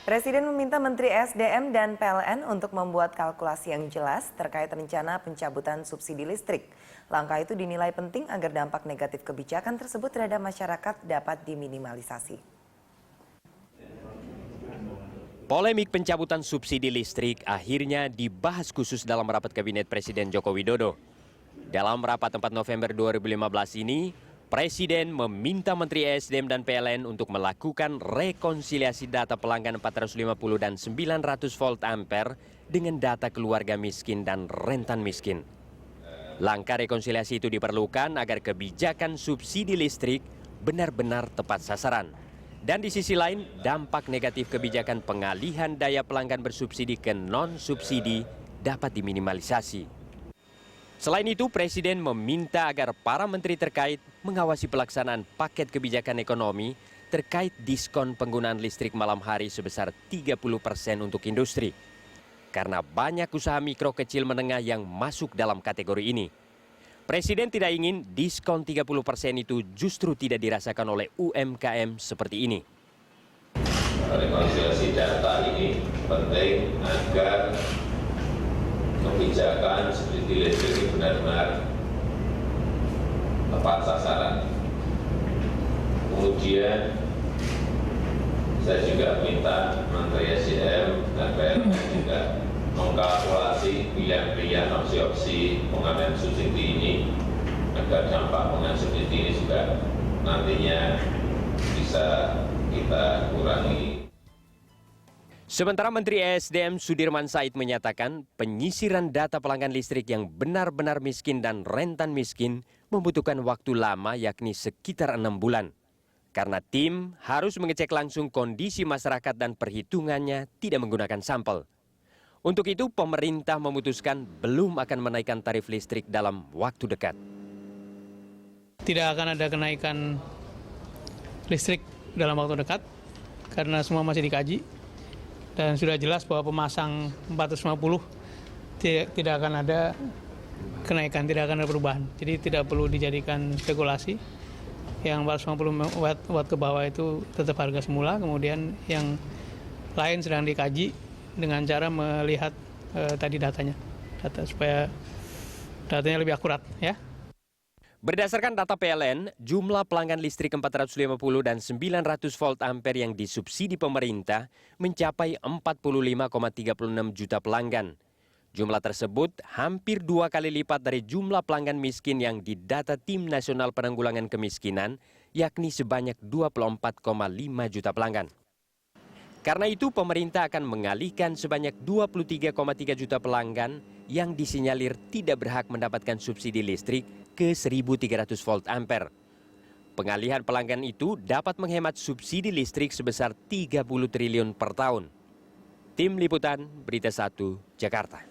Presiden meminta Menteri SDM dan PLN untuk membuat kalkulasi yang jelas terkait rencana pencabutan subsidi listrik. Langkah itu dinilai penting agar dampak negatif kebijakan tersebut terhadap masyarakat dapat diminimalisasi. Polemik pencabutan subsidi listrik akhirnya dibahas khusus dalam rapat Kabinet Presiden Joko Widodo. Dalam rapat 4 November 2015 ini, Presiden meminta Menteri SDM dan PLN untuk melakukan rekonsiliasi data pelanggan 450 dan 900 volt ampere dengan data keluarga miskin dan rentan miskin. Langkah rekonsiliasi itu diperlukan agar kebijakan subsidi listrik benar-benar tepat sasaran. Dan di sisi lain, dampak negatif kebijakan pengalihan daya pelanggan bersubsidi ke non-subsidi dapat diminimalisasi. Selain itu, Presiden meminta agar para menteri terkait mengawasi pelaksanaan paket kebijakan ekonomi terkait diskon penggunaan listrik malam hari sebesar 30% untuk industri. Karena banyak usaha mikro kecil menengah yang masuk dalam kategori ini. Presiden tidak ingin diskon 30% itu justru tidak dirasakan oleh UMKM seperti ini. Rekonsiliasi data ini penting agar kebijakan subsidi listrik ini benar-benar tepat sasaran. Kemudian saya juga minta Menteri SDM dan PLN juga mengkalkulasi pilihan-pilihan opsi-opsi pengadaan subsidi ini agar dampak pengadaan subsidi ini juga nantinya bisa kita kurangi. Sementara Menteri ESDM Sudirman Said menyatakan penyisiran data pelanggan listrik yang benar-benar miskin dan rentan miskin membutuhkan waktu lama yakni sekitar 6 bulan. Karena tim harus mengecek langsung kondisi masyarakat dan perhitungannya tidak menggunakan sampel. Untuk itu pemerintah memutuskan belum akan menaikkan tarif listrik dalam waktu dekat. Tidak akan ada kenaikan listrik dalam waktu dekat karena semua masih dikaji. Dan sudah jelas bahwa pemasang 450 tidak akan ada kenaikan, tidak akan ada perubahan. Jadi tidak perlu dijadikan spekulasi. Yang 450 watt ke bawah itu tetap harga semula, kemudian yang lain sedang dikaji dengan cara melihat tadi datanya, supaya datanya lebih akurat, ya. Berdasarkan data PLN, jumlah pelanggan listrik 450 dan 900 volt ampere yang disubsidi pemerintah mencapai 45,36 juta pelanggan. Jumlah tersebut hampir 2 kali lipat dari jumlah pelanggan miskin yang didata Tim Nasional Penanggulangan Kemiskinan, yakni sebanyak 24,5 juta pelanggan. Karena itu, pemerintah akan mengalihkan sebanyak 23,3 juta pelanggan yang disinyalir tidak berhak mendapatkan subsidi listrik ke 1.300 volt ampere. Pengalihan pelanggan itu dapat menghemat subsidi listrik sebesar 30 triliun per tahun. Tim Liputan, Berita 1, Jakarta.